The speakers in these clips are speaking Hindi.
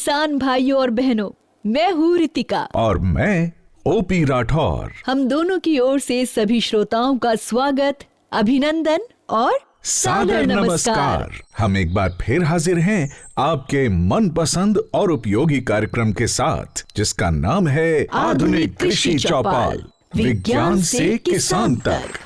किसान भाइयों और बहनों, मैं हूँ रितिका और मैं ओपी राठौर। हम दोनों की ओर से सभी श्रोताओं का स्वागत, अभिनंदन और सादर नमस्कार। हम एक बार फिर हाजिर हैं आपके मनपसंद और उपयोगी कार्यक्रम के साथ, जिसका नाम है आधुनिक कृषि चौपाल, विज्ञान से किसान तक।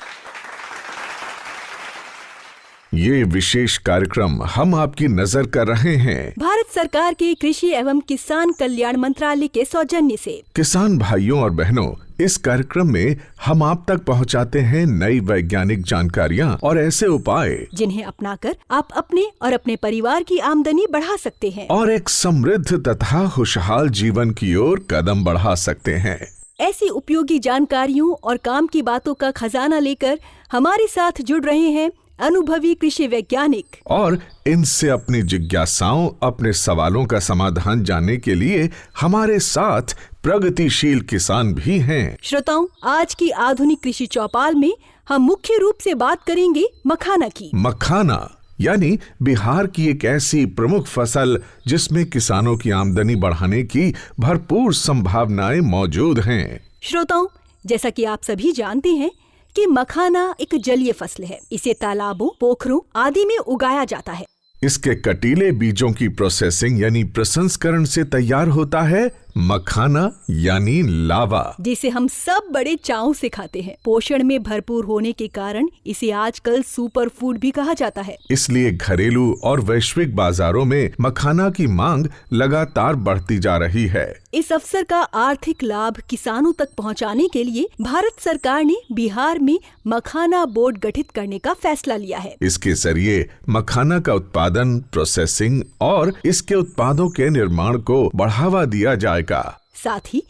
ये विशेष कार्यक्रम हम आपकी नजर कर रहे हैं भारत सरकार के कृषि एवं किसान कल्याण मंत्रालय के सौजन्य से। किसान भाइयों और बहनों, इस कार्यक्रम में हम आप तक पहुंचाते हैं नई वैज्ञानिक जानकारियां और ऐसे उपाय जिन्हें अपनाकर आप अपने और अपने परिवार की आमदनी बढ़ा सकते हैं और एक समृद्ध तथा खुशहाल जीवन की ओर कदम बढ़ा सकते हैं। ऐसी उपयोगी जानकारियों और काम की बातों का खजाना लेकर हमारे साथ जुड़ रहे हैं अनुभवी कृषि वैज्ञानिक, और इनसे अपनी जिज्ञासाओं, अपने सवालों का समाधान जानने के लिए हमारे साथ प्रगतिशील किसान भी हैं। श्रोताओं, आज की आधुनिक कृषि चौपाल में हम मुख्य रूप से बात करेंगे मखाना की। मखाना यानी बिहार की एक ऐसी प्रमुख फसल जिसमें किसानों की आमदनी बढ़ाने की भरपूर संभावनाएं मौजूद हैं। श्रोताओं, जैसा कि आप सभी जानते हैं कि मखाना एक जलीय फसल है। इसे तालाबों, पोखरों आदि में उगाया जाता है। इसके कटीले बीजों की प्रोसेसिंग यानी प्रसंस्करण से तैयार होता है मखाना यानी लावा, जिसे हम सब बड़े चाव से खाते हैं। पोषण में भरपूर होने के कारण इसे आजकल सुपर फूड भी कहा जाता है। इसलिए घरेलू और वैश्विक बाजारों में मखाना की मांग लगातार बढ़ती जा रही है। इस अवसर का आर्थिक लाभ किसानों तक पहुंचाने के लिए भारत सरकार ने बिहार में मखाना बोर्ड गठित करने का फैसला लिया है। इसके जरिए मखाना का उत्पादन, प्रोसेसिंग और इसके उत्पादों के निर्माण को बढ़ावा दिया जाएगा। साथ ही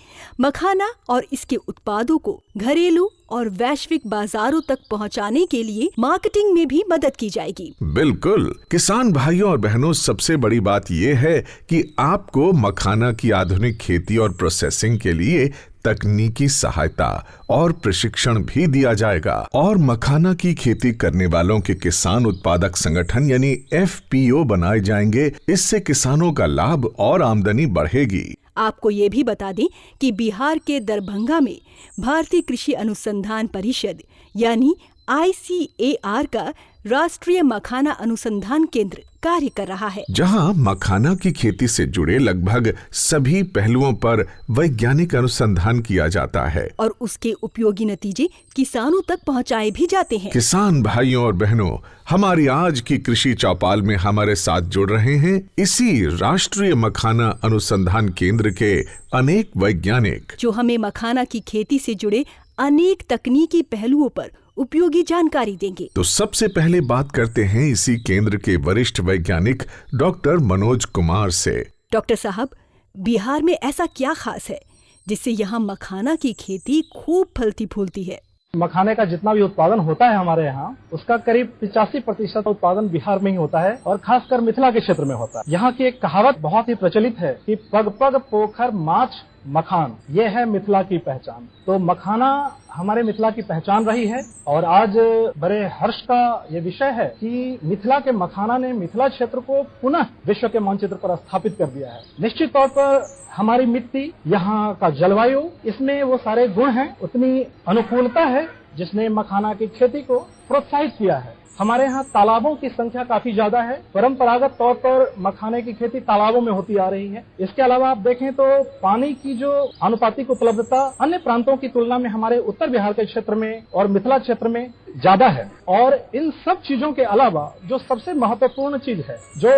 मखाना और इसके उत्पादों को घरेलू और वैश्विक बाजारों तक पहुंचाने के लिए मार्केटिंग में भी मदद की जाएगी। बिल्कुल। किसान भाइयों और बहनों, सबसे बड़ी बात ये है कि आपको मखाना की आधुनिक खेती और प्रोसेसिंग के लिए तकनीकी सहायता और प्रशिक्षण भी दिया जाएगा, और मखाना की खेती करने वालों के किसान उत्पादक संगठन यानी FPO बनाए जाएंगे। इससे किसानों का लाभ और आमदनी बढ़ेगी। आपको ये भी बता दें कि बिहार के दरभंगा में भारतीय कृषि अनुसंधान परिषद यानी ICAR का राष्ट्रीय मखाना अनुसंधान केंद्र कार्य कर रहा है, जहां मखाना की खेती से जुड़े लगभग सभी पहलुओं पर वैज्ञानिक अनुसंधान किया जाता है और उसके उपयोगी नतीजे किसानों तक पहुंचाए भी जाते हैं। किसान भाइयों और बहनों, हमारी आज की कृषि चौपाल में हमारे साथ जुड़ रहे हैं इसी राष्ट्रीय मखाना अनुसंधान केंद्र के अनेक वैज्ञानिक, जो हमें मखाना की खेती से जुड़े अनेक तकनीकी पहलुओं पर उपयोगी जानकारी देंगे। तो सबसे पहले बात करते हैं इसी केंद्र के वरिष्ठ वैज्ञानिक डॉक्टर मनोज कुमार से। डॉक्टर साहब, बिहार में ऐसा क्या खास है जिससे यहाँ मखाना की खेती खूब फलती फूलती है? मखाने का जितना भी उत्पादन होता है हमारे यहाँ, उसका करीब 85% उत्पादन बिहार में ही होता है और खासकर मिथिला के क्षेत्र में होता है। यहाँ की एक कहावत बहुत ही प्रचलित है कि पग पग पोखर माछ मखान, ये है मिथिला की पहचान। तो मखाना हमारे मिथिला की पहचान रही है और आज बड़े हर्ष का ये विषय है कि मिथिला के मखाना ने मिथिला क्षेत्र को पुनः विश्व के मानचित्र पर स्थापित कर दिया है। निश्चित तौर पर हमारी मिट्टी, यहाँ का जलवायु, इसमें वो सारे गुण हैं, उतनी अनुकूलता है जिसने मखाना की खेती को प्रोत्साहित किया है। हमारे यहाँ तालाबों की संख्या काफी ज्यादा है। परंपरागत तौर पर मखाने की खेती तालाबों में होती आ रही है। इसके अलावा आप देखें तो पानी की जो आनुपातिक उपलब्धता अन्य प्रांतों की तुलना में हमारे उत्तर बिहार के क्षेत्र में और मिथिला क्षेत्र में ज्यादा है। और इन सब चीजों के अलावा जो सबसे महत्वपूर्ण चीज है जो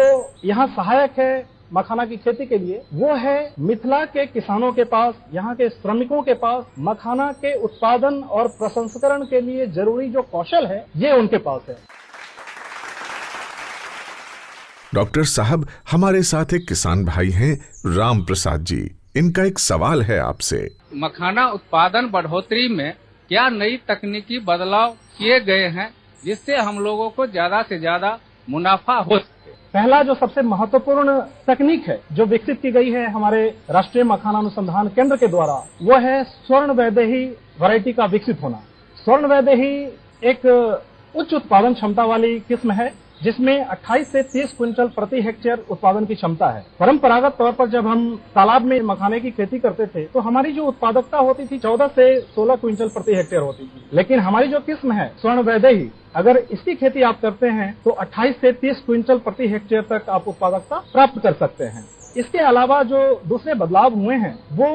यहाँ सहायक है मखाना की खेती के लिए, वो है मिथिला के किसानों के पास, यहाँ के श्रमिकों के पास मखाना के उत्पादन और प्रसंस्करण के लिए जरूरी जो कौशल है, ये उनके पास है। डॉक्टर साहब, हमारे साथ एक किसान भाई हैं राम प्रसाद जी। इनका एक सवाल है आपसे। मखाना उत्पादन बढ़ोतरी में क्या नई तकनीकी बदलाव किए गए हैं जिससे हम लोगों को ज्यादा से ज्यादा मुनाफा हो सके? पहला जो सबसे महत्वपूर्ण तकनीक है जो विकसित की गई है हमारे राष्ट्रीय मखाना अनुसंधान केंद्र के द्वारा, वो है स्वर्ण वैदेही वैरायटी का विकसित होना। स्वर्ण वैदेही एक उच्च उत्पादन क्षमता वाली किस्म है जिसमें 28 से 30 क्विंटल प्रति हेक्टेयर उत्पादन की क्षमता है। परंपरागत तौर पर जब हम तालाब में मखाने की खेती करते थे तो हमारी जो उत्पादकता होती थी 14 से 16 क्विंटल प्रति हेक्टेयर होती थी, लेकिन हमारी जो किस्म है स्वर्ण वैदेही, अगर इसकी खेती आप करते हैं तो 28 से 30 क्विंटल प्रति हेक्टेयर तक आप उत्पादकता प्राप्त कर सकते हैं। इसके अलावा जो दूसरे बदलाव हुए हैं वो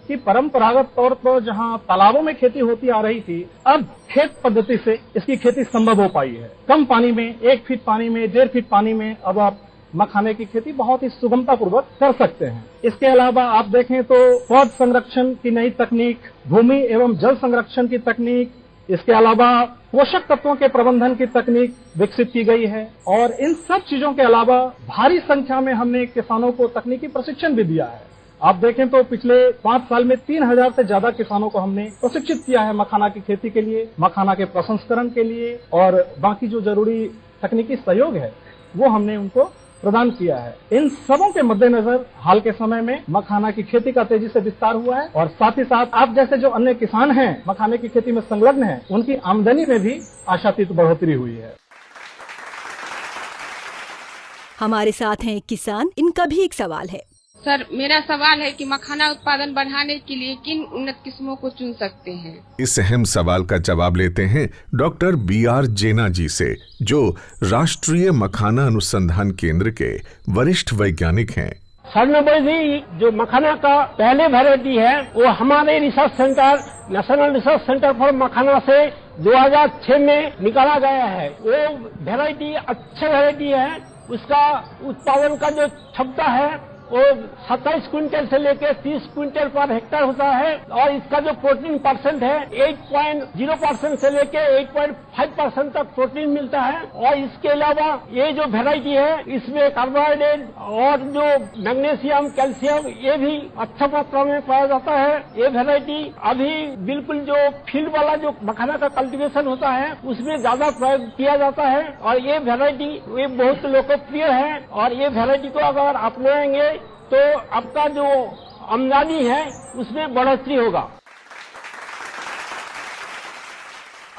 कि परंपरागत तौर पर जहां तालाबों में खेती होती आ रही थी, अब खेत पद्धति से इसकी खेती संभव हो पाई है। कम पानी में, 1 फीट पानी में, 1.5 फीट पानी में अब आप मखाने की खेती बहुत ही सुगमता पूर्वक कर सकते हैं। इसके अलावा आप देखें तो पौध संरक्षण की नई तकनीक, भूमि एवं जल संरक्षण की तकनीक, इसके अलावा पोषक तत्वों के प्रबंधन की तकनीक विकसित की गई है और इन सब चीजों के अलावा भारी संख्या में हमने किसानों को तकनीकी प्रशिक्षण भी दिया है। आप देखें तो पिछले 5 साल में 3000 से ज्यादा किसानों को हमने प्रशिक्षित किया है मखाना की खेती के लिए, मखाना के प्रसंस्करण के लिए और बाकी जो जरूरी तकनीकी सहयोग है वो हमने उनको प्रदान किया है। इन सबों के मद्देनजर हाल के समय में मखाना की खेती का तेजी से विस्तार हुआ है और साथ ही साथ आप जैसे जो अन्य किसान हैं मखाने की खेती में संलग्न हैं, उनकी आमदनी में भी आशातीत बढ़ोतरी हुई है। हमारे साथ हैं एक किसान, इनका भी एक सवाल है। सर, मेरा सवाल है कि मखाना उत्पादन बढ़ाने के लिए किन उन्नत किस्मों को चुन सकते हैं? इस अहम सवाल का जवाब लेते हैं डॉक्टर BR जेना जी से, जो राष्ट्रीय मखाना अनुसंधान केंद्र के वरिष्ठ वैज्ञानिक हैं। जी जो मखाना का पहले वैरायटी है वो हमारे research centre, national research centre for makhana से 2006 में निकाला गया है। वो वैरायटी अच्छा वैरायटी है। उसका उत्पादन का जो क्षमता है वो 27 क्विंटल से लेकर 30 क्विंटल पर हेक्टेयर होता है और इसका जो प्रोटीन परसेंट है 8.0% से लेकर 8.5% तक प्रोटीन मिलता है। और इसके अलावा ये जो वैरायटी है इसमें कार्बोहाइड्रेट और जो मैग्नीशियम, कैल्शियम ये भी अच्छा मात्रा में पाया जाता है। ये वैरायटी अभी बिल्कुल जो फील्ड वाला जो मखाना का कल्टीवेशन होता है उसमें ज्यादा प्रयोग किया जाता है और ये वैरायटी ये बहुत लोकप्रिय है और ये वैरायटी को अगर अपनाएंगे तो आपका जो आमदनी है उसमें बढ़ोतरी होगा।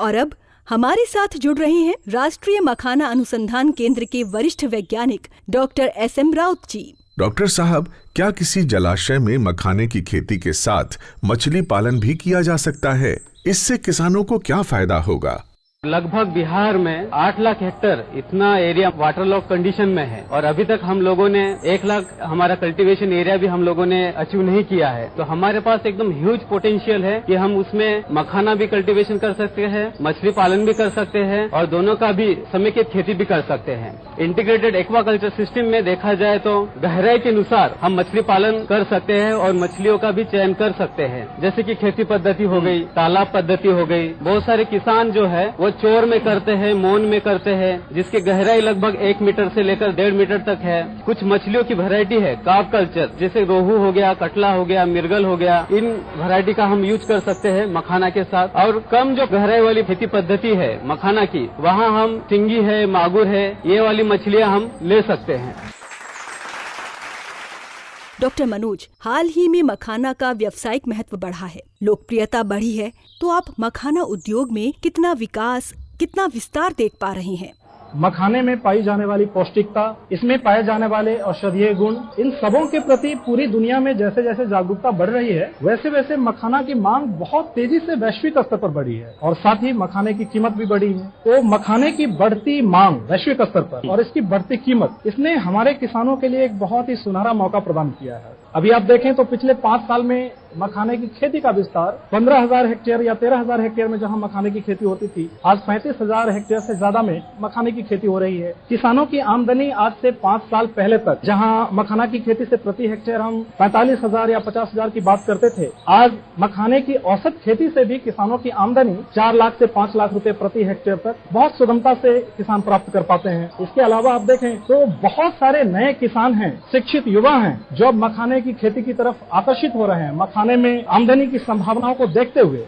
और अब हमारे साथ जुड़ रहे हैं राष्ट्रीय मखाना अनुसंधान केंद्र के वरिष्ठ वैज्ञानिक डॉक्टर SM राउत जी। डॉक्टर साहब, क्या किसी जलाशय में मखाने की खेती के साथ मछली पालन भी किया जा सकता है? इससे किसानों को क्या फायदा होगा? लगभग बिहार में 8 लाख हेक्टेयर इतना एरिया वाटर लॉक कंडीशन में है और अभी तक हम लोगों ने 1 लाख हमारा कल्टीवेशन एरिया भी हम लोगों ने अचीव नहीं किया है। तो हमारे पास एकदम ह्यूज पोटेंशियल है कि हम उसमें मखाना भी कल्टीवेशन कर सकते हैं, मछली पालन भी कर सकते हैं और दोनों का भी समेकित खेती भी कर सकते हैं। इंटीग्रेटेड एक्वाकल्चर सिस्टम में देखा जाए तो गहराई के अनुसार हम मछली पालन कर सकते हैं और मछलियों का भी चयन कर सकते हैं, जैसे कि खेती पद्धति हो गई, तालाब पद्धति हो गई। बहुत सारे किसान जो है वो चोर में करते हैं, मौन में करते हैं, जिसकी गहराई लगभग 1 मीटर से लेकर 1.5 मीटर तक है। कुछ मछलियों की वैरायटी है कार्प कल्चर, जैसे रोहू हो गया, कटला हो गया, मिर्गल हो गया। इन वैरायटी का हम यूज कर सकते हैं मखाना के साथ। और कम जो गहराई वाली खेती पद्धति है मखाना की, वहाँ हम सिंगी है, मागुर है, ये वाली मछलियाँ हम ले सकते हैं। डॉक्टर मनोज, हाल ही में मखाना का व्यावसायिक महत्व बढ़ा है, लोकप्रियता बढ़ी है, तो आप मखाना उद्योग में कितना विकास, कितना विस्तार देख पा रहे हैं? मखाने में पाई जाने वाली पौष्टिकता, इसमें पाए जाने वाले औषधीय गुण, इन सबों के प्रति पूरी दुनिया में जैसे जैसे जागरूकता बढ़ रही है वैसे वैसे मखाना की मांग बहुत तेजी से वैश्विक स्तर पर बढ़ी है और साथ ही मखाने की कीमत भी बढ़ी है। तो मखाने की बढ़ती मांग वैश्विक स्तर पर और इसकी बढ़ती कीमत, इसने हमारे किसानों के लिए एक बहुत ही सुनहरा मौका प्रदान किया है। अभी आप देखें तो पिछले 5 साल में मखाने की खेती का विस्तार 15,000 हेक्टेयर या 13,000 हेक्टेयर में जहां मखाने की खेती होती थी, आज 35,000 हेक्टेयर से ज्यादा में मखाने की खेती हो रही है। किसानों की आमदनी आज से 5 साल पहले तक जहां मखाना की खेती से प्रति हेक्टेयर हम 45,000 या 50,000 की बात करते थे, आज मखाने की औसत खेती से भी किसानों की आमदनी 4 लाख से 5 लाख रुपए प्रति हेक्टेयर तक बहुत सुगमता से किसान प्राप्त कर पाते हैं। इसके अलावा आप देखें तो बहुत सारे नए किसान हैं, शिक्षित युवा हैं, जो अब मखाने की खेती की तरफ आकर्षित हो रहे हैं, मखाने में आमदनी की संभावनाओं को देखते हुए।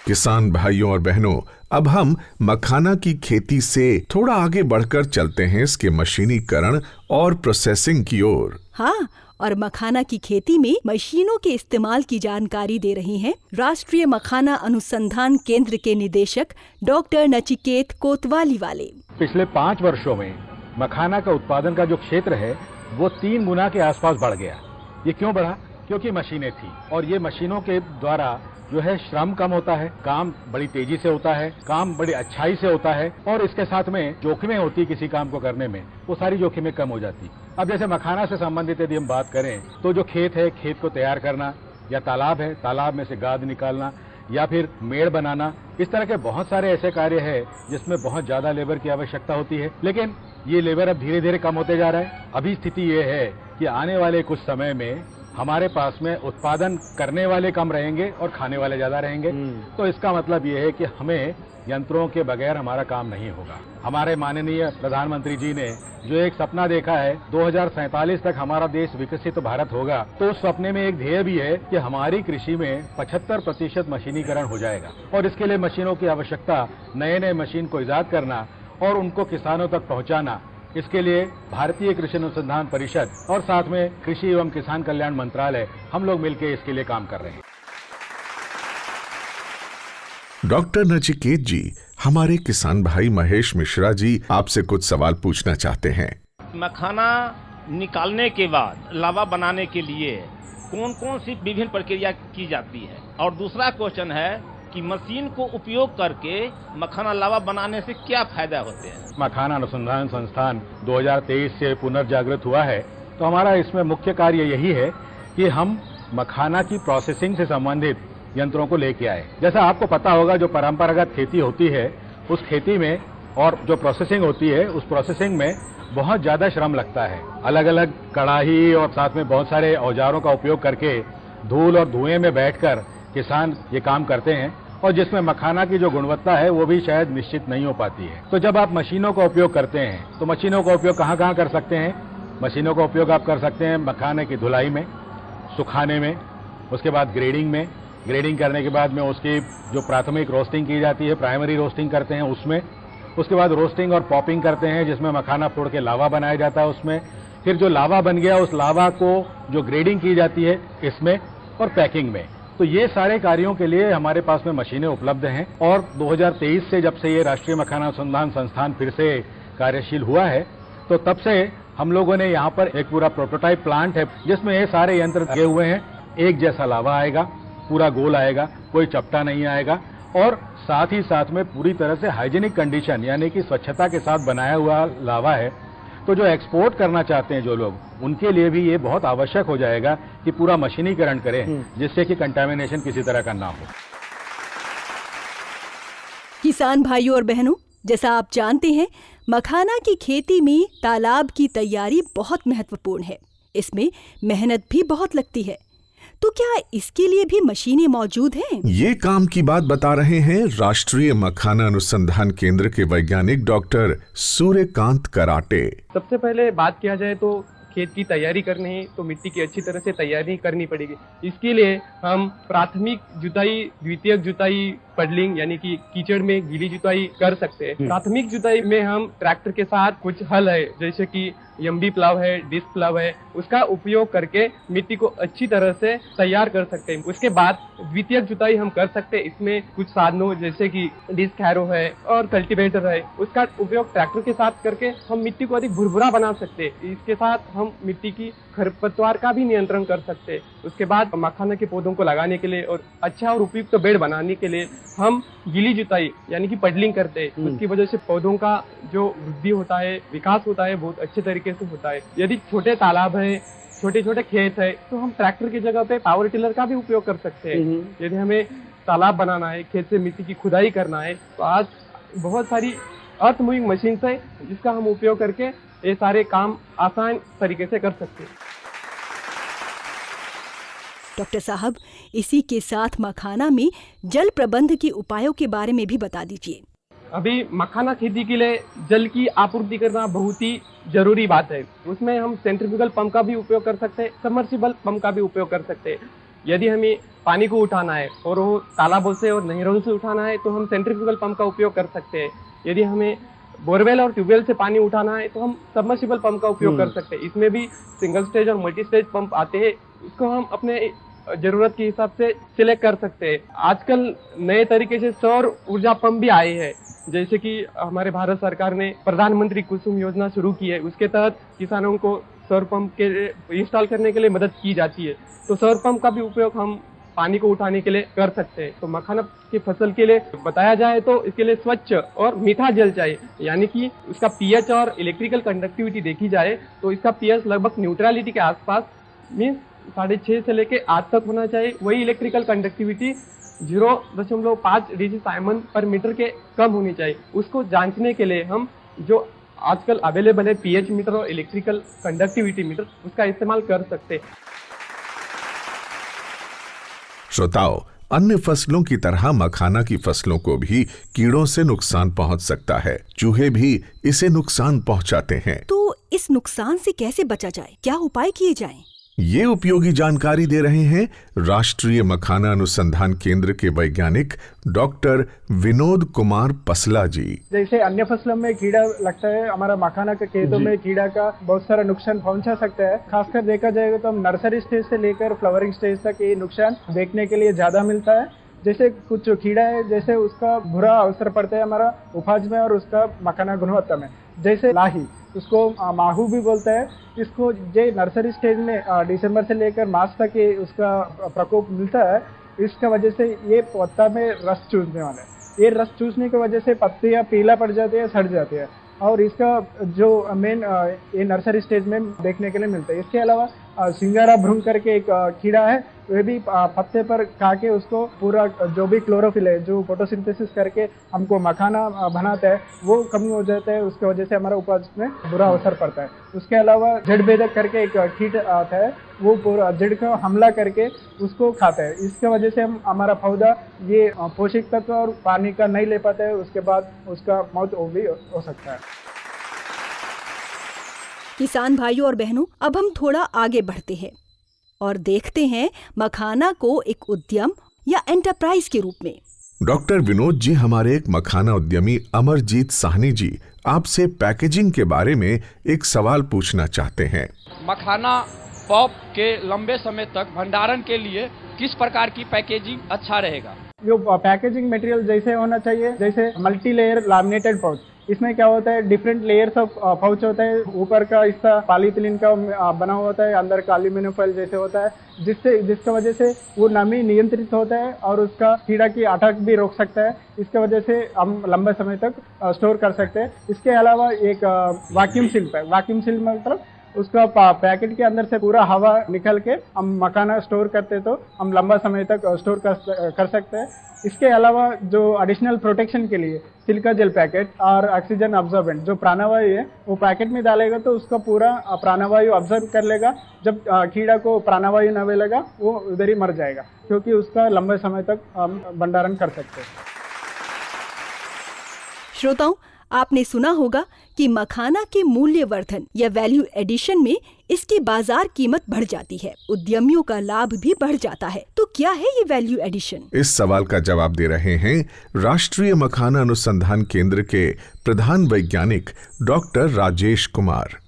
किसान भाइयों और बहनों, अब हम मखाना की खेती से थोड़ा आगे बढ़कर चलते हैं इसके मशीनीकरण और प्रोसेसिंग की ओर। हाँ, और मखाना की खेती में मशीनों के इस्तेमाल की जानकारी दे रही हैं राष्ट्रीय मखाना अनुसंधान केंद्र के निदेशक डॉक्टर नचिकेत कोतवाली वाले। पिछले 5 वर्षों में मखाना का उत्पादन का जो क्षेत्र है वो 3 गुना के आसपास बढ़ गया। ये क्यों बढ़ा? क्योंकि मशीनें थी, और ये मशीनों के द्वारा जो है श्रम कम होता है, काम बड़ी तेजी से होता है, काम बड़ी अच्छाई से होता है, और इसके साथ में जोखिमें होती है किसी काम को करने में, वो सारी जोखिमें कम हो जाती। अब जैसे मखाना से संबंधित यदि हम बात करें तो जो खेत है, खेत को तैयार करना, या तालाब है, तालाब में से गाद निकालना, या फिर मेड़ बनाना, इस तरह के बहुत सारे ऐसे कार्य है जिसमें बहुत ज्यादा लेबर की आवश्यकता होती है। लेकिन ये लेबर अब धीरे धीरे कम होते जा रहा है। अभी स्थिति ये है कि आने वाले कुछ समय में हमारे पास में उत्पादन करने वाले कम रहेंगे और खाने वाले ज्यादा रहेंगे। तो इसका मतलब ये है कि हमें यंत्रों के बगैर हमारा काम नहीं होगा। हमारे माननीय प्रधानमंत्री जी ने जो एक सपना देखा है 2047 तक हमारा देश विकसित भारत होगा, तो उस सपने में एक ध्येय भी है कि हमारी कृषि में 75% मशीनीकरण हो जाएगा। और इसके लिए मशीनों की आवश्यकता, नए नए मशीन को इजाद करना और उनको किसानों तक पहुंचाना, इसके लिए भारतीय कृषि अनुसंधान परिषद और साथ में कृषि एवं किसान कल्याण मंत्रालय, हम लोग मिलकर इसके लिए काम कर रहे हैं। डॉक्टर नचिकेत जी, हमारे किसान भाई महेश मिश्रा जी आपसे कुछ सवाल पूछना चाहते हैं। मखाना निकालने के बाद लावा बनाने के लिए कौन कौन सी विभिन्न प्रक्रिया की जाती है, और दूसरा क्वेश्चन है कि मशीन को उपयोग करके मखाना लावा बनाने से क्या फायदा होते हैं? मखाना अनुसंधान संस्थान 2023 से पुनर्जागृत हुआ है, तो हमारा इसमें मुख्य कार्य यही है कि हम मखाना की प्रोसेसिंग से संबंधित यंत्रों को लेके आए। जैसा आपको पता होगा, जो परंपरागत खेती होती है उस खेती में और जो प्रोसेसिंग होती है उस प्रोसेसिंग में बहुत ज्यादा श्रम लगता है। अलग अलग कड़ाही और साथ में बहुत सारे औजारों का उपयोग करके धूल और धुएं में बैठकर किसान ये काम करते हैं, और जिसमें मखाना की जो गुणवत्ता है वो भी शायद निश्चित नहीं हो पाती है। तो जब आप मशीनों का उपयोग करते हैं तो मशीनों का उपयोग कहाँ कहाँ कर सकते हैं? मशीनों का उपयोग आप कर सकते हैं मखाने की धुलाई में, सुखाने में, उसके बाद ग्रेडिंग में, ग्रेडिंग करने के बाद में उसकी जो प्राथमिक रोस्टिंग की जाती है, प्राइमरी रोस्टिंग करते हैं उसमें, उसके बाद रोस्टिंग और पॉपिंग करते हैं जिसमें मखाना फोड़ के लावा बनाया जाता है उसमें, फिर जो लावा बन गया उस लावा को जो ग्रेडिंग की जाती है इसमें, और पैकिंग में। तो ये सारे कार्यों के लिए हमारे पास में मशीनें उपलब्ध हैं, और 2023 से जब से ये राष्ट्रीय मखाना अनुसंधान संस्थान फिर से कार्यशील हुआ है, तो तब से हम लोगों ने यहाँ पर एक पूरा प्रोटोटाइप प्लांट है जिसमें ये सारे यंत्र लगे हुए हैं। एक जैसा लावा आएगा, पूरा गोल आएगा, कोई चपटा नहीं आएगा, और साथ ही साथ में पूरी तरह से हाइजीनिक कंडीशन यानी कि स्वच्छता के साथ बनाया हुआ लावा है। तो जो एक्सपोर्ट करना चाहते हैं जो लोग, उनके लिए भी ये बहुत आवश्यक हो जाएगा कि पूरा मशीनीकरण करें जिससे कि कंटामिनेशन किसी तरह का ना हो। किसान भाइयों और बहनों, जैसा आप जानते हैं, मखाना की खेती में तालाब की तैयारी बहुत महत्वपूर्ण है। इसमें मेहनत भी बहुत लगती है। तो क्या इसके लिए भी मशीनें मौजूद हैं? ये काम की बात बता रहे हैं राष्ट्रीय मखाना अनुसंधान केंद्र के वैज्ञानिक डॉक्टर सूर्यकांत कराटे। सबसे पहले बात किया जाए तो खेत की तैयारी करनी है तो मिट्टी की अच्छी तरह से तैयारी करनी पड़ेगी। इसके लिए हम प्राथमिक जुताई, द्वितीयक जुताई, पडलिंग यानी कि कीचड़ में गीली जुताई कर सकते हैं। प्राथमिक जुताई में हम ट्रैक्टर के साथ कुछ हल है जैसे कि यम्बी प्लाव है, डिस्क प्लाव है, उसका उपयोग करके मिट्टी को अच्छी तरह से तैयार कर सकते हैं। उसके बाद द्वितीयक जुताई हम कर सकते हैं। इसमें कुछ साधनों जैसे कि डिस्क हैरो है और कल्टीवेटर है, उसका उपयोग ट्रैक्टर के साथ करके हम मिट्टी को अधिक भुरभुरा बना सकते हैं। इसके साथ हम मिट्टी की खरपतवार का भी नियंत्रण कर सकते हैं। उसके बाद मखाना के पौधों को लगाने के लिए और अच्छा और उपयुक्त बेड बनाने के लिए हम गीली जुताई यानी कि पडलिंग करते हैं। उसकी वजह से पौधों का जो वृद्धि होता है, विकास होता है, बहुत अच्छे तरीके से होता है। यदि छोटे तालाब है, छोटे छोटे खेत है, तो हम ट्रैक्टर की जगह पे पावर टिलर का भी उपयोग कर सकते हैं। यदि हमें तालाब बनाना है, खेत से मिट्टी की खुदाई करना है, तो आज बहुत सारी अर्थ मूविंग मशीन है जिसका हम उपयोग करके ये सारे काम आसान तरीके से कर सकते हैं। डॉक्टर साहब, इसी के साथ मखाना में जल प्रबंध के उपायों के बारे में भी बता दीजिए। अभी मखाना खेती के लिए जल की आपूर्ति करना बहुत ही जरूरी बात है। उसमें हम सेंट्रीफ्यूगल पंप का भी उपयोग कर सकते हैं, सबमर्सिबल पंप का भी उपयोग कर सकते हैं। यदि हमें पानी को उठाना है और वो तालाबों से और नहरों से उठाना है तो हम सेंट्रीफ्यूगल पंप का उपयोग कर सकते हैं। यदि हमें बोरवेल और ट्यूबवेल से पानी उठाना है तो हम सबमर्सिबल पंप का उपयोग कर सकते हैं। इसमें भी सिंगल स्टेज और मल्टी स्टेज पंप आते हैं, इसको हम अपने जरूरत के हिसाब से सिलेक्ट कर सकते हैं। आजकल नए तरीके से सौर ऊर्जा पंप भी आए हैं, जैसे कि हमारे भारत सरकार ने प्रधानमंत्री कुसुम योजना शुरू की है, उसके तहत किसानों को सौर पंप के इंस्टॉल करने के लिए मदद की जाती है। तो सौर पंप का भी उपयोग हम पानी को उठाने के लिए कर सकते हैं। तो मखाना की फसल के लिए बताया जाए तो इसके लिए स्वच्छ और मीठा जल चाहिए, यानी कि उसका पीएच और इलेक्ट्रिकल कंडक्टिविटी देखी जाए तो इसका पीएच लगभग न्यूट्रलिटी के आसपास मीन्स 6.5 से लेके 8 तक होना चाहिए। वही इलेक्ट्रिकल कंडक्टिविटी 0.5 डिजी साइमन पर मीटर के कम होनी चाहिए। उसको जांचने के लिए हम जो आजकल अवेलेबल है पीएच मीटर और इलेक्ट्रिकल कंडक्टिविटी मीटर, उसका इस्तेमाल कर सकते हैं। श्रोताओं, अन्य फसलों की तरह मखाना की फसलों को भी कीड़ों से नुकसान पहुंच सकता है। चूहे भी इसे नुकसान पहुंचाते हैं। तो इस नुकसान से कैसे बचा जाए, क्या उपाय किए जाएं? ये उपयोगी जानकारी दे रहे हैं राष्ट्रीय मखाना अनुसंधान केंद्र के वैज्ञानिक डॉक्टर विनोद कुमार पसला जी। जैसे अन्य फसलों में कीड़ा लगता है, हमारा मखाना के खेतों में कीड़ा का बहुत सारा नुकसान पहुंचा सकता है। खासकर देखा जाएगा तो हम नर्सरी स्टेज से लेकर फ्लावरिंग स्टेज तक ये नुकसान देखने के लिए ज्यादा मिलता है। जैसे कुछ कीड़ा है, जैसे उसका बुरा असर पड़ता है हमारा उपज में और उसका मखाना गुणवत्ता में। जैसे लाही, उसको माहू भी बोलते हैं। इसको जो नर्सरी स्टेज में दिसंबर से लेकर मार्च तक ये उसका प्रकोप मिलता है। इसका वजह से ये पत्ता में रस चूसने वाला है। ये रस चूसने की वजह से पत्तियाँ पीला पड़ जाती है, सड़ जाती है, और इसका जो मेन ये नर्सरी स्टेज में देखने के लिए मिलता है। इसके अलावा सिंगारा भ्रूण करके एक कीड़ा है, वे भी पत्ते पर खा के उसको पूरा जो भी क्लोरोफिल है जो फोटोसिंथेसिस करके हमको मखाना बनाता है वो कम हो जाता है। उसकी वजह से हमारा उपज में बुरा असर पड़ता है। उसके अलावा जड़ बेधक करके एक कीट आता है, वो पूरा जड़ का हमला करके उसको खाता है। इसके वजह से हमारा पौधा ये पोषक तत्व और पानी का नहीं ले पाता है, उसके बाद उसका मौत भी हो सकता है। किसान भाइयों और बहनों, अब हम थोड़ा आगे बढ़ते हैं और देखते हैं मखाना को एक उद्यम या एंटरप्राइज के रूप में। डॉक्टर विनोद जी हमारे एक मखाना उद्यमी अमरजीत साहनी जी आपसे पैकेजिंग के बारे में एक सवाल पूछना चाहते हैं। मखाना पॉप के लंबे समय तक भंडारण के लिए किस प्रकार की पैकेजिंग अच्छा रहेगा? जो पैकेजिंग मटेरियल जैसे होना चाहिए, जैसे मल्टी लेयर लैमिनेटेड पाउच। इसमें क्या होता है, डिफरेंट लेयर्स ऑफ पाउच होता है। ऊपर का हिस्सा पॉलीथिलीन का बना होता है, अंदर का एल्यूमिनियम फॉइल जैसे होता है, जिसका वजह से वो नमी नियंत्रित होता है और उसका कीड़ा की अटैक भी रोक सकता है। इसके वजह से हम लंबे समय तक स्टोर कर सकते हैं। इसके अलावा एक वैक्यूम सील है। वैक्यूम सील मतलब उसका पैकेट के अंदर से पूरा हवा निकल के हम मखाना स्टोर करते तो हम लंबा समय तक स्टोर कर सकते हैं। इसके अलावा जो एडिशनल प्रोटेक्शन के लिए सिलिका जेल पैकेट और ऑक्सीजन अब्जॉर्बेंट जो प्राणवायु है वो पैकेट में डालेगा तो उसका पूरा प्राणवायु ऑब्जर्व कर लेगा। जब कीड़ा को प्राणवायु न मिलेगा वो उधर ही मर जाएगा, क्योंकि उसका लंबे समय तक हम भंडारण कर सकते हैं। श्रोताओं, आपने सुना होगा कि मखाना के मूल्यवर्धन या वैल्यू एडिशन में इसकी बाजार कीमत बढ़ जाती है, उद्यमियों का लाभ भी बढ़ जाता है। तो क्या है ये वैल्यू एडिशन? इस सवाल का जवाब दे रहे हैं राष्ट्रीय मखाना अनुसंधान केंद्र के प्रधान वैज्ञानिक डॉक्टर राजेश कुमार।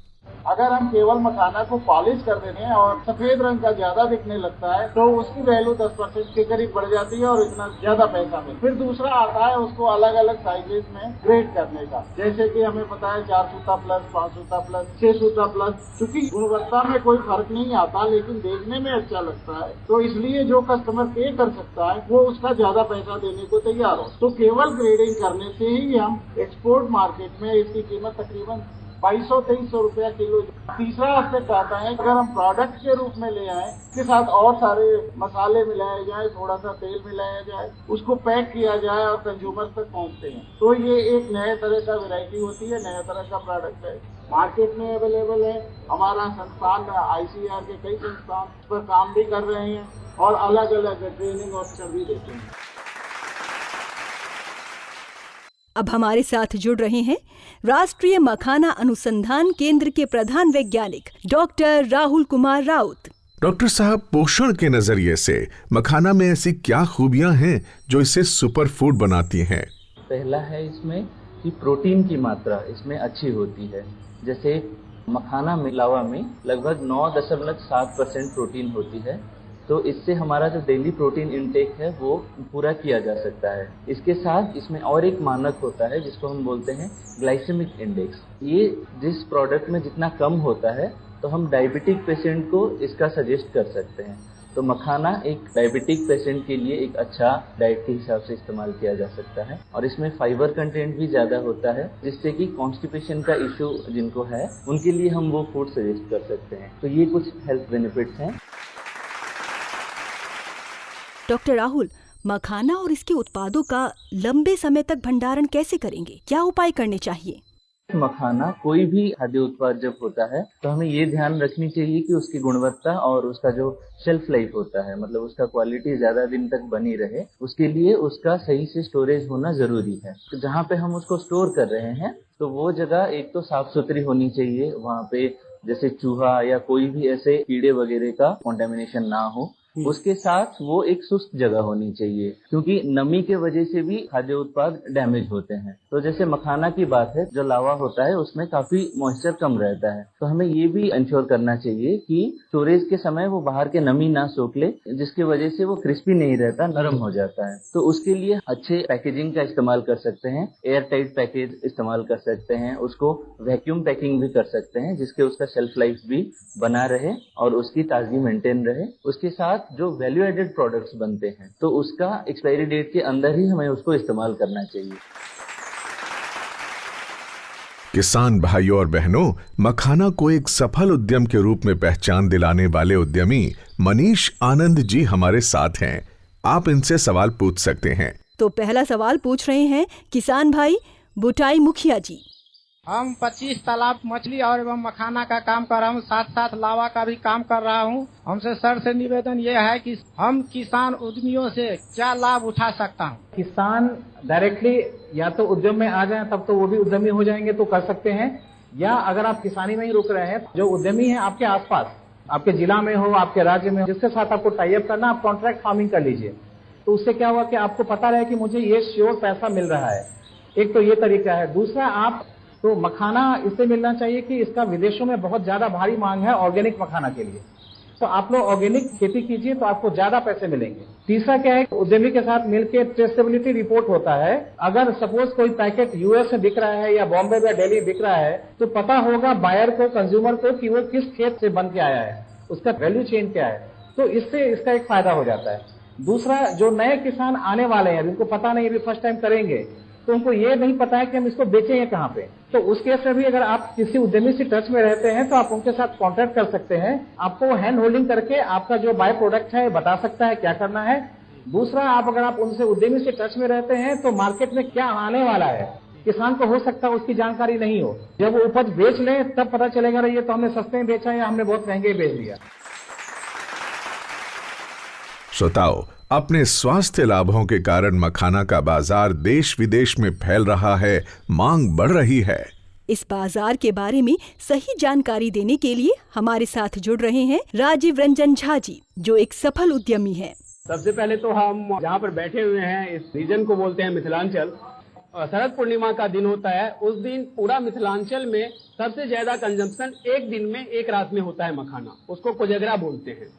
अगर हम केवल मखाना को पॉलिश कर देते हैं और सफेद रंग का ज्यादा दिखने लगता है तो उसकी वैल्यू 10% के करीब बढ़ जाती है और इतना ज्यादा पैसा मिलता है। फिर दूसरा आता है उसको अलग अलग साइजेस में ग्रेड करने का, जैसे कि हमें पता है 4 सूता प्लस, 5 सूता प्लस, 6 सूता प्लस। चूंकि गुणवत्ता में कोई फर्क नहीं आता लेकिन देखने में अच्छा लगता है, तो इसलिए जो कस्टमर पे कर सकता है वो उसका ज्यादा पैसा देने को तैयार हो। तो केवल ग्रेडिंग करने से ही हम एक्सपोर्ट मार्केट में इसकी कीमत तकरीबन 2200-2300 रुपया किलो। तीसरा एस्पेक्ट आता है, अगर हम प्रोडक्ट के रूप में ले आए, के साथ और सारे मसाले मिलाए जाए, थोड़ा सा तेल मिलाया जाए, उसको पैक किया जाए और कंज्यूमर तक पहुंचते हैं, तो ये एक नए तरह का वैरायटी होती है, नया तरह का प्रोडक्ट है, मार्केट में अवेलेबल है। हमारा संस्थान ICAR के कई संस्थान इस पर काम भी कर रहे हैं और अलग अलग ट्रेनिंग ऑप्शन भी देते हैं। अब हमारे साथ जुड़ रहे हैं राष्ट्रीय मखाना अनुसंधान केंद्र के प्रधान वैज्ञानिक डॉक्टर राहुल कुमार राउत। डॉक्टर साहब, पोषण के नजरिए से मखाना में ऐसी क्या खूबियां हैं जो इसे सुपर फूड बनाती हैं? पहला है इसमें कि प्रोटीन की मात्रा इसमें अच्छी होती है। जैसे मखाना में, लावा में लगभग 9.7% प्रोटीन होती है, तो इससे हमारा जो डेली प्रोटीन इनटेक है वो पूरा किया जा सकता है। इसके साथ इसमें और एक मानक होता है जिसको हम बोलते हैं ग्लाइसेमिक इंडेक्स। ये जिस प्रोडक्ट में जितना कम होता है तो हम डायबिटिक पेशेंट को इसका सजेस्ट कर सकते हैं। तो मखाना एक डायबिटिक पेशेंट के लिए एक अच्छा डाइट के हिसाब से इस्तेमाल किया जा सकता है। और इसमें फाइबर कंटेंट भी ज़्यादा होता है, जिससे कि कॉन्स्टिपेशन का इशू जिनको है उनके लिए हम वो फूड सजेस्ट कर सकते हैं। तो ये कुछ हेल्थ बेनिफिट्स हैं। डॉक्टर राहुल, मखाना और इसके उत्पादों का लंबे समय तक भंडारण कैसे करेंगे? क्या उपाय करने चाहिए? मखाना कोई भी खाद्य उत्पाद जब होता है तो हमें ये ध्यान रखनी चाहिए कि उसकी गुणवत्ता और उसका जो शेल्फ लाइफ होता है, मतलब उसका क्वालिटी ज्यादा दिन तक बनी रहे, उसके लिए उसका सही से स्टोरेज होना जरूरी है। तो जहाँ पे हम उसको स्टोर कर रहे हैं तो वो जगह एक तो साफ सुथरी होनी चाहिए, वहाँ पे जैसे चूहा या कोई भी ऐसे कीड़े वगैरह का कॉन्टेमिनेशन ना हो। उसके साथ वो एक शुष्क जगह होनी चाहिए, क्योंकि नमी के वजह से भी खाद्य उत्पाद डैमेज होते हैं। तो जैसे मखाना की बात है, जो लावा होता है उसमें काफी मॉइस्चर कम रहता है, तो हमें ये भी इंश्योर करना चाहिए कि स्टोरेज के समय वो बाहर के नमी ना सोख ले, जिसकी वजह से वो क्रिस्पी नहीं रहता, नरम हो जाता है। तो उसके लिए अच्छे पैकेजिंग का इस्तेमाल कर सकते हैं, एयर टाइट पैकेज इस्तेमाल कर सकते हैं, उसको वैक्यूम पैकिंग भी कर सकते हैं जिसके उसका शेल्फ लाइफ भी बना रहे और उसकी ताजगी मेंटेन रहे। उसके साथ जो वैल्यू एडेड प्रोडक्ट्स बनते हैं तो उसका एक्सपायरी डेट के अंदर ही हमें उसको इस्तेमाल करना चाहिए। किसान भाइयों और बहनों, मखाना को एक सफल उद्यम के रूप में पहचान दिलाने वाले उद्यमी मनीष आनंद जी हमारे साथ हैं। आप इनसे सवाल पूछ सकते हैं। तो पहला सवाल पूछ रहे हैं किसान भाई बुटाई मुखिया जी। हम 25 तालाब मछली और एवं मखाना का काम कर रहा हूँ, साथ साथ लावा का भी काम कर रहा हूँ। हमसे सर से निवेदन ये है कि हम किसान उद्यमियों से क्या लाभ उठा सकता हूँ? किसान डायरेक्टली या तो उद्यम में आ जाएं तब तो वो भी उद्यमी हो जाएंगे तो कर सकते हैं, या अगर आप किसानी में ही रुक रहे हैं, जो उद्यमी है आपके आसपास, आपके जिला में हो, आपके राज्य में हो, जिसके साथ आपको टाई अप करना, आप कॉन्ट्रैक्ट फार्मिंग कर लीजिए। तो उससे क्या हुआ कि आपको पता रहे कि मुझे ये श्योर पैसा मिल रहा है। एक तो ये तरीका है। दूसरा, आप तो मखाना इससे मिलना चाहिए कि इसका विदेशों में बहुत ज्यादा भारी मांग है ऑर्गेनिक मखाना के लिए, तो आप लोग ऑर्गेनिक खेती कीजिए तो आपको ज्यादा पैसे मिलेंगे। तीसरा क्या है, उद्यमी के साथ मिलकर ट्रेसेबिलिटी रिपोर्ट होता है। अगर सपोज कोई पैकेट यूएस में बिक रहा है या बॉम्बे या दिल्ली बिक रहा है तो पता होगा बायर को, कंज्यूमर को, कि वो किस खेत से बन के आया है, उसका वैल्यू चेन क्या है। तो इससे इसका एक फायदा हो जाता है। दूसरा, जो नए किसान आने वाले हैं जिनको पता नहीं, अभी फर्स्ट टाइम करेंगे, तो उनको ये नहीं पता है कि हम इसको बेचेंगे कहाँ पे। तो उस केस में भी अगर आप किसी उद्यमी से टच में रहते हैं तो आप उनके साथ कांटेक्ट कर सकते हैं। आपको हैंड होल्डिंग करके आपका जो बाय प्रोडक्ट है बता सकता है क्या करना है। दूसरा, आप अगर आप उनसे उद्यमी से टच में रहते हैं तो मार्केट में क्या आने वाला है, किसान को हो सकता है उसकी जानकारी नहीं हो। जब वो उपज बेच ले तब पता चलेगा ये तो हमने सस्ते में बेचा या हमने बहुत महंगे बेच दिया। श्रोताओ, अपने स्वास्थ्य लाभों के कारण मखाना का बाजार देश विदेश में फैल रहा है, मांग बढ़ रही है। इस बाजार के बारे में सही जानकारी देने के लिए हमारे साथ जुड़ रहे हैं राजीव रंजन झा जी, जो एक सफल उद्यमी हैं। सबसे पहले तो हम जहाँ पर बैठे हुए हैं इस रीजन को बोलते हैं मिथिलांचल। शरद पूर्णिमा का दिन होता है, उस दिन पूरा मिथिलांचल में सबसे ज्यादा कंजम्पशन एक दिन में, एक रात में होता है मखाना, उसको कोजगरा बोलते हैं।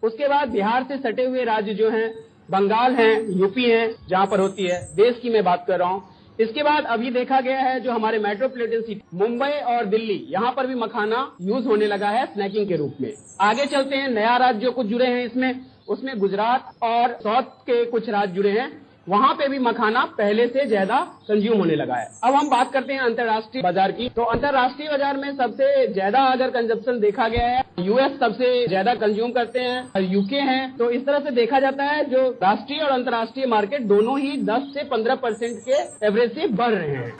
उसके बाद बिहार से सटे हुए राज्य जो हैं, बंगाल हैं, यूपी हैं, जहाँ पर होती है, देश की मैं बात कर रहा हूँ। इसके बाद अभी देखा गया है जो हमारे मेट्रोपॉलिटन सिटी मुंबई और दिल्ली, यहाँ पर भी मखाना यूज होने लगा है स्नैकिंग के रूप में। आगे चलते हैं, नया राज्य जो कुछ जुड़े हैं इसमें, उसमें गुजरात और साउथ के कुछ राज्य जुड़े हैं, वहाँ पे भी मखाना पहले से ज्यादा कंज्यूम होने लगा है। अब हम बात करते हैं अंतर्राष्ट्रीय बाजार की। तो अंतर्राष्ट्रीय बाजार में सबसे ज्यादा अगर कंजप्शन देखा गया है, यूएस सबसे ज्यादा कंज्यूम करते हैं, यूके हैं। तो इस तरह से देखा जाता है जो राष्ट्रीय और अंतर्राष्ट्रीय मार्केट दोनों ही 10 से 15% के एवरेज से बढ़ रहे हैं।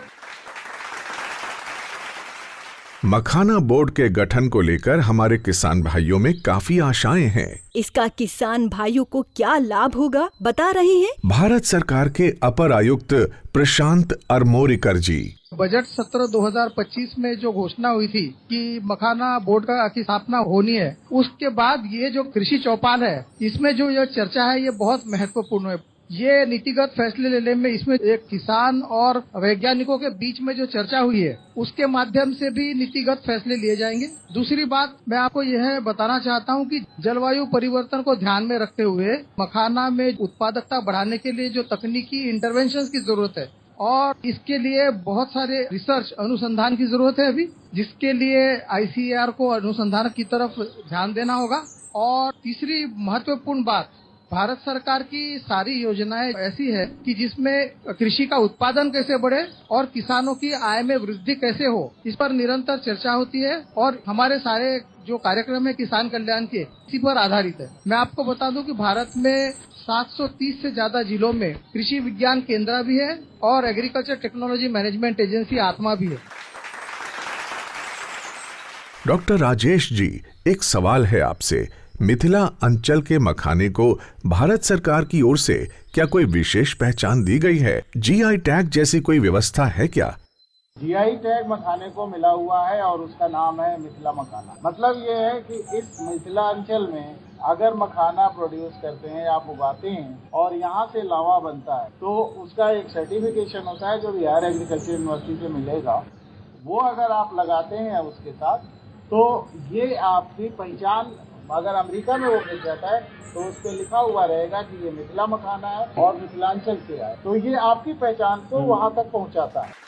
मखाना बोर्ड के गठन को लेकर हमारे किसान भाइयों में काफी आशाएं हैं। इसका किसान भाइयों को क्या लाभ होगा, बता रहे हैं भारत सरकार के अपर आयुक्त प्रशांत अरमोरिकर जी। बजट सत्र 2025 में जो घोषणा हुई थी कि मखाना बोर्ड की स्थापना होनी है, उसके बाद ये जो कृषि चौपाल है, इसमें जो ये चर्चा है ये बहुत महत्वपूर्ण है। ये नीतिगत फैसले लेने में इसमें एक किसान और वैज्ञानिकों के बीच में जो चर्चा हुई है उसके माध्यम से भी नीतिगत फैसले लिए जाएंगे। दूसरी बात मैं आपको यह बताना चाहता हूं कि जलवायु परिवर्तन को ध्यान में रखते हुए मखाना में उत्पादकता बढ़ाने के लिए जो तकनीकी इंटरवेंशन की जरूरत है और इसके लिए बहुत सारे रिसर्च अनुसंधान की जरूरत है अभी, जिसके लिए ICAR को अनुसंधान की तरफ ध्यान देना होगा। और तीसरी महत्वपूर्ण बात, भारत सरकार की सारी योजनाएं ऐसी है कि जिसमें कृषि का उत्पादन कैसे बढ़े और किसानों की आय में वृद्धि कैसे हो, इस पर निरंतर चर्चा होती है और हमारे सारे जो कार्यक्रम है किसान कल्याण के इसी पर आधारित है। मैं आपको बता दूं कि भारत में 730 से ज्यादा जिलों में कृषि विज्ञान केंद्र भी है और एग्रीकल्चर टेक्नोलॉजी मैनेजमेंट एजेंसी आत्मा भी है। डॉक्टर राजेश जी, एक सवाल है आपसे। मिथिला अंचल के मखाने को भारत सरकार की ओर से क्या कोई विशेष पहचान दी गई है? GI टैग जैसी कोई व्यवस्था है क्या? GI टैग मखाने को मिला हुआ है और उसका नाम है मिथिला मखाना। मतलब ये है कि इस मिथिला अंचल में अगर मखाना प्रोड्यूस करते हैं, आप उगाते हैं और यहाँ से लावा बनता है तो उसका एक सर्टिफिकेशन होता है जो बिहार एग्रीकल्चर यूनिवर्सिटी से मिलेगा। वो अगर आप लगाते हैं उसके साथ तो ये आपकी पहचान, अगर अमेरिका में वो मिल जाता है तो उस पर लिखा हुआ रहेगा कि ये मिथिला मखाना है और मिथिलांचल से है, तो ये आपकी पहचान को वहाँ तक पहुँचाता है।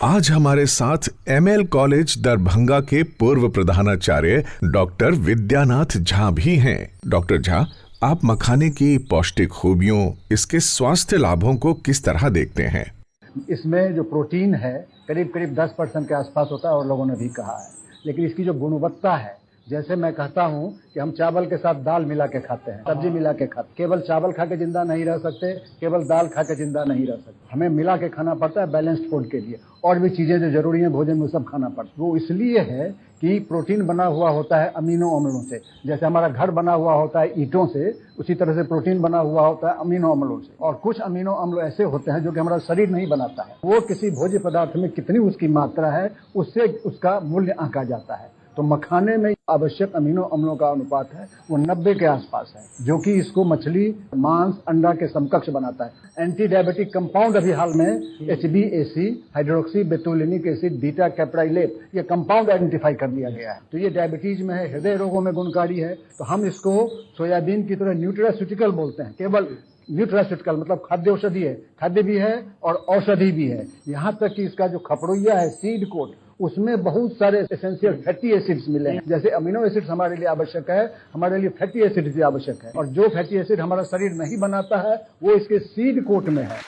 आज हमारे साथ ML कॉलेज दरभंगा के पूर्व प्रधानाचार्य डॉक्टर विद्यानाथ झा भी हैं। डॉक्टर झा, आप मखाने की पौष्टिक खूबियों, इसके स्वास्थ्य लाभों को किस तरह देखते हैं? इसमें जो प्रोटीन है करीब 10% के आसपास होता है और लोगों ने भी कहा है, लेकिन इसकी जो गुणवत्ता है, जैसे मैं कहता हूँ कि हम चावल के साथ दाल मिला के खाते हैं, सब्जी मिला के खाते, केवल चावल खा के जिंदा नहीं रह सकते, केवल दाल खा के जिंदा नहीं रह सकते, हमें मिला के खाना पड़ता है बैलेंस्ड फूड के लिए। और भी चीजें जो जरूरी है भोजन में सब खाना पड़ता है। वो इसलिए है कि प्रोटीन बना हुआ होता है अमीनो अम्लों से। जैसे हमारा घर बना हुआ होता है ईंटों से, उसी तरह से प्रोटीन बना हुआ होता है अमीनो अम्लों से। और कुछ अमीनो अम्ल ऐसे होते हैं जो कि हमारा शरीर नहीं बनाता है, वो किसी भोज्य पदार्थ में कितनी उसकी मात्रा है उससे उसका मूल्य आंका जाता है। तो मखाने में आवश्यक अमीनो अम्लों का अनुपात है वो 90 के आसपास है, जो कि इसको मछली, मांस, अंडा के समकक्ष बनाता है। एंटी डायबिटिक कंपाउंड अभी हाल में HbAC, हाइड्रोक्सी बेतुलिनिक एसिड, बीटा कैप्राइलेट, ये कंपाउंड आइडेंटिफाई कर लिया गया है। तो ये डायबिटीज में है, हृदय रोगों में गुणकारी है। तो हम इसको सोयाबीन की तरह न्यूट्रास्यूटिकल बोलते हैं। केवल न्यूट्रास्यूटिकल मतलब खाद्य औषधि है, खाद्य भी है और औषधि भी है। यहाँ तक कि इसका जो खपड़ुइया है, सीड कोट, उसमें बहुत सारे एसेंशियल फैटी एसिड्स मिले हैं। जैसे अमीनो एसिड्स हमारे लिए आवश्यक है, हमारे लिए फैटी एसिड भी आवश्यक है। और जो फैटी एसिड हमारा शरीर नहीं बनाता है वो इसके सीड कोट में है।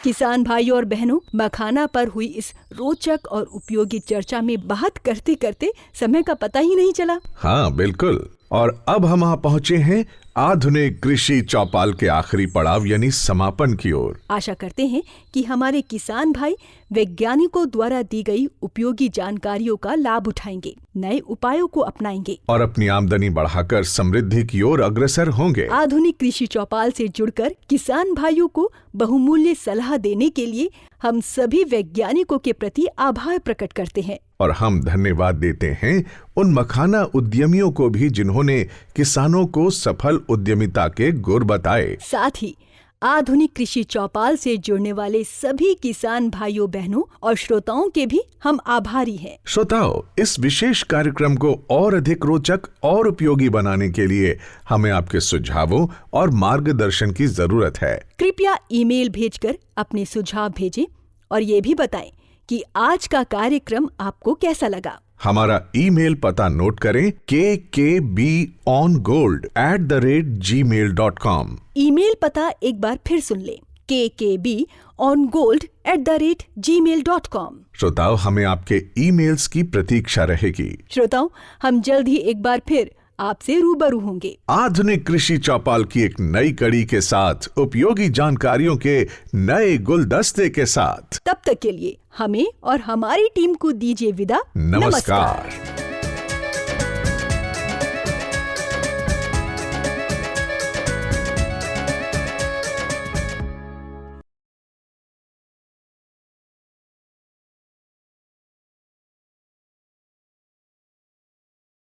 किसान भाइयों और बहनों, मखाना पर हुई इस रोचक और उपयोगी चर्चा में बात करते करते समय का पता ही नहीं चला। हाँ बिल्कुल। और अब हम आ पहुँचे हैं आधुनिक कृषि चौपाल के आखिरी पड़ाव यानी समापन की ओर। आशा करते हैं कि हमारे किसान भाई वैज्ञानिकों द्वारा दी गई उपयोगी जानकारियों का लाभ उठाएंगे, नए उपायों को अपनाएंगे और अपनी आमदनी बढ़ाकर समृद्धि की ओर अग्रसर होंगे। आधुनिक कृषि चौपाल से जुड़कर किसान भाइयों को बहुमूल्य सलाह देने के लिए हम सभी वैज्ञानिकों के प्रति आभार प्रकट करते हैं। और हम धन्यवाद देते हैं उन मखाना उद्यमियों को भी जिन्होंने किसानों को सफल उद्यमिता के गुर बताए। साथ ही आधुनिक कृषि चौपाल से जुड़ने वाले सभी किसान भाइयों बहनों और श्रोताओं के भी हम आभारी हैं। श्रोताओं, इस विशेष कार्यक्रम को और अधिक रोचक और उपयोगी बनाने के लिए हमें आपके सुझावों और मार्गदर्शन की जरूरत है। कृपया ईमेल भेजकर अपने सुझाव भेजें और ये भी बताएं कि आज का कार्यक्रम आपको कैसा लगा। हमारा ईमेल पता नोट करें, kkbongold@gmail.com। ईमेल पता एक बार फिर सुन लें, kkbongold@gmail.com। श्रोताओं, हमें आपके ईमेल्स की प्रतीक्षा रहेगी। श्रोताओं, हम जल्द ही एक बार फिर आपसे रूबरू होंगे आधुनिक कृषि चौपाल की एक नई कड़ी के साथ, उपयोगी जानकारियों के नए गुलदस्ते के साथ। तब तक के लिए हमें और हमारी टीम को दीजिए विदा। नमस्कार।